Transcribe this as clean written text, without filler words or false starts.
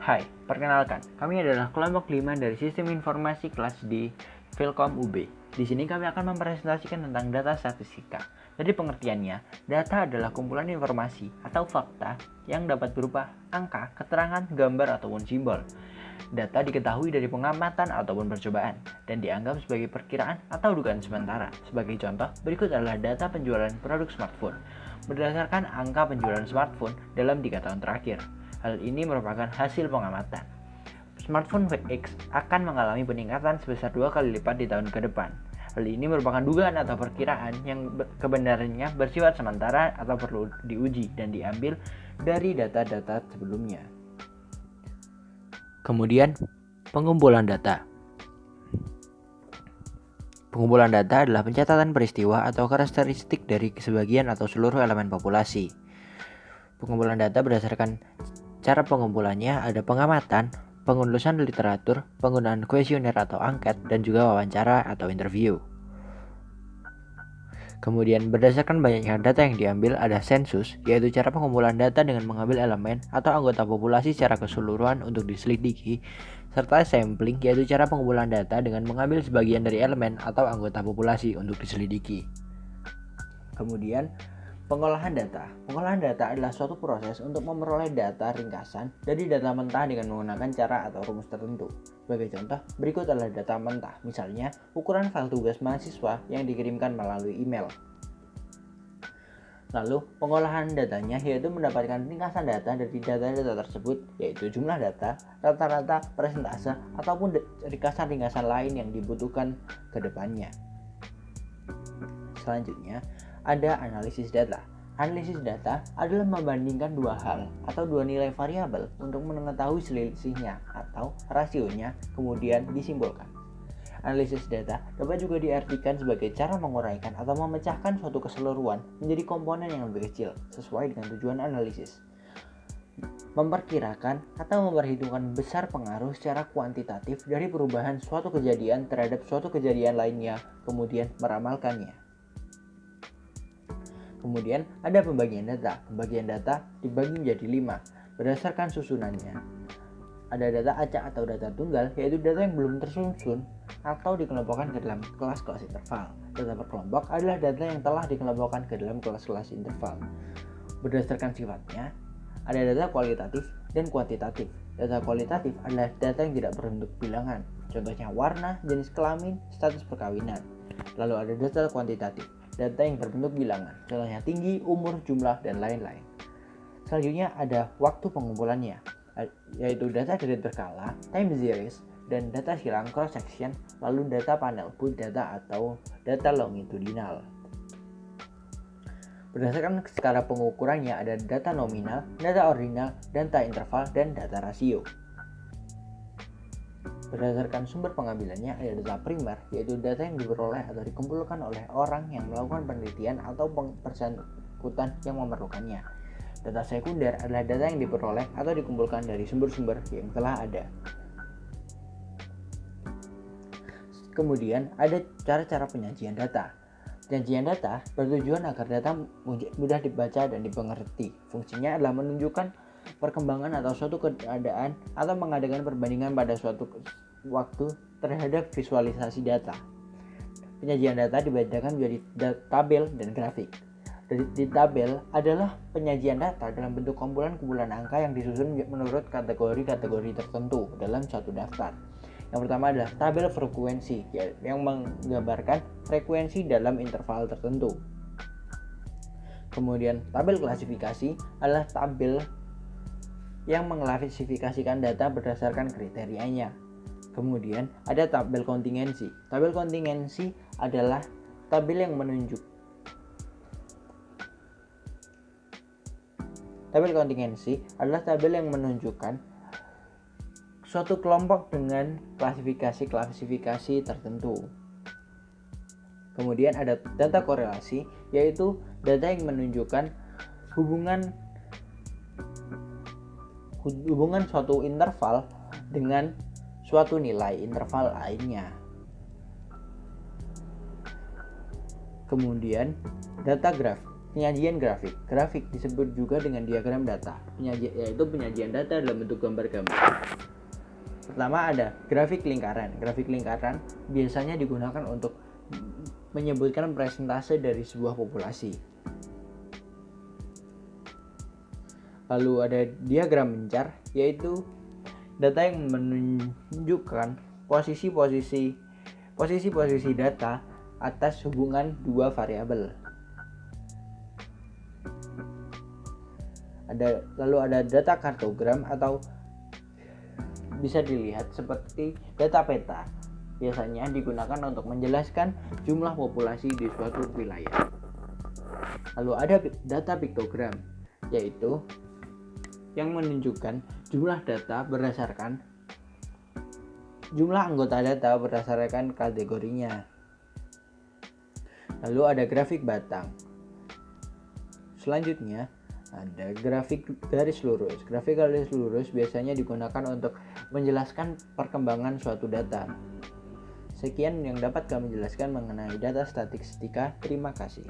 Hai, perkenalkan, kami adalah kelompok 5 dari Sistem Informasi kelas di Filkom UB. Di sini kami akan mempresentasikan tentang data statistika. Jadi pengertiannya, data adalah kumpulan informasi atau fakta yang dapat berupa angka, keterangan, gambar, ataupun simbol. Data diketahui dari pengamatan ataupun percobaan dan dianggap sebagai perkiraan atau dugaan sementara. Sebagai contoh, berikut adalah data penjualan produk smartphone berdasarkan angka penjualan smartphone dalam 3 tahun terakhir. Hal ini merupakan hasil pengamatan. Smartphone X akan mengalami peningkatan sebesar 2 kali lipat di tahun ke depan. Hal ini merupakan dugaan atau perkiraan yang kebenarannya bersifat sementara atau perlu diuji dan diambil dari data-data sebelumnya. Kemudian, pengumpulan data. Pengumpulan data adalah pencatatan peristiwa atau karakteristik dari sebagian atau seluruh elemen populasi. Pengumpulan data berdasarkan cara pengumpulannya ada pengamatan, pengurusan literatur, penggunaan kuesioner atau angket, dan juga wawancara atau interview. Kemudian berdasarkan banyaknya data yang diambil ada sensus, yaitu cara pengumpulan data dengan mengambil elemen atau anggota populasi secara keseluruhan untuk diselidiki, serta sampling, yaitu cara pengumpulan data dengan mengambil sebagian dari elemen atau anggota populasi untuk diselidiki. Kemudian pengolahan data. Pengolahan data adalah suatu proses untuk memperoleh data ringkasan dari data mentah dengan menggunakan cara atau rumus tertentu. Sebagai contoh, berikut adalah data mentah, misalnya ukuran file tugas mahasiswa yang dikirimkan melalui email. Lalu, pengolahan datanya yaitu mendapatkan ringkasan data dari data-data tersebut, yaitu jumlah data, rata-rata, persentase, ataupun ringkasan-ringkasan lain yang dibutuhkan ke depannya. Selanjutnya, ada analisis data. Analisis data adalah membandingkan dua hal atau dua nilai variabel untuk mengetahui selisihnya atau rasionya, kemudian disimbolkan. Analisis data dapat juga diartikan sebagai cara menguraikan atau memecahkan suatu keseluruhan menjadi komponen yang lebih kecil sesuai dengan tujuan analisis. Memperkirakan atau memperhitungkan besar pengaruh secara kuantitatif dari perubahan suatu kejadian terhadap suatu kejadian lainnya, kemudian meramalkannya. Kemudian ada pembagian data. Pembagian data dibagi menjadi 5 berdasarkan susunannya. Ada data acak atau data tunggal, yaitu data yang belum tersusun atau dikelompokkan ke dalam kelas-kelas interval. Data per kelompok adalah data yang telah dikelompokkan ke dalam kelas-kelas interval. Berdasarkan sifatnya, ada data kualitatif dan kuantitatif. Data kualitatif adalah data yang tidak berbentuk bilangan, contohnya warna, jenis kelamin, status perkawinan. Lalu ada data kuantitatif, data yang berbentuk bilangan, contohnya tinggi, umur, jumlah, dan lain-lain. Selanjutnya ada waktu pengumpulannya, yaitu data kredit berkala, time series, dan data silang cross section, lalu data panel put data atau data longitudinal. Berdasarkan skala pengukurannya ada data nominal, data ordinal, data interval, dan data rasio. Berdasarkan sumber pengambilannya ada data primer, yaitu data yang diperoleh atau dikumpulkan oleh orang yang melakukan penelitian atau bersangkutan yang memerlukannya. Data sekunder adalah data yang diperoleh atau dikumpulkan dari sumber-sumber yang telah ada. Kemudian ada cara-cara penyajian data. Penyajian data bertujuan agar data mudah dibaca dan dimengerti. Fungsinya adalah menunjukkan perkembangan atau suatu keadaan atau mengadakan perbandingan pada suatu waktu terhadap visualisasi data. Penyajian data dibedakan menjadi tabel dan grafik. Di tabel adalah penyajian data dalam bentuk kumpulan-kumpulan angka yang disusun menurut kategori-kategori tertentu dalam suatu daftar. Yang pertama adalah tabel frekuensi yang menggambarkan frekuensi dalam interval tertentu. Kemudian tabel klasifikasi adalah tabel yang mengklasifikasikan data berdasarkan kriterianya. Kemudian ada tabel kontingensi. Tabel kontingensi adalah tabel yang menunjukkan suatu kelompok dengan klasifikasi tertentu. Kemudian ada data korelasi, yaitu data yang menunjukkan hubungan suatu interval dengan suatu nilai interval lainnya. Kemudian data graf. Penyajian grafik. Grafik disebut juga dengan diagram data, yaitu penyajian data dalam bentuk gambar-gambar. Pertama ada grafik lingkaran. Grafik lingkaran biasanya digunakan untuk menyebutkan persentase dari sebuah populasi. Lalu ada diagram mencar, yaitu data yang menunjukkan posisi-posisi data atas hubungan dua variabel. Lalu ada data kartogram atau bisa dilihat seperti data peta. Biasanya digunakan untuk menjelaskan jumlah populasi di suatu wilayah. Lalu ada data piktogram, yaitu yang menunjukkan jumlah anggota data berdasarkan kategorinya. Lalu ada grafik batang. Selanjutnya ada grafik garis lurus. Grafik garis lurus biasanya digunakan untuk menjelaskan perkembangan suatu data. Sekian yang dapat kami jelaskan mengenai data statistika. Terima kasih.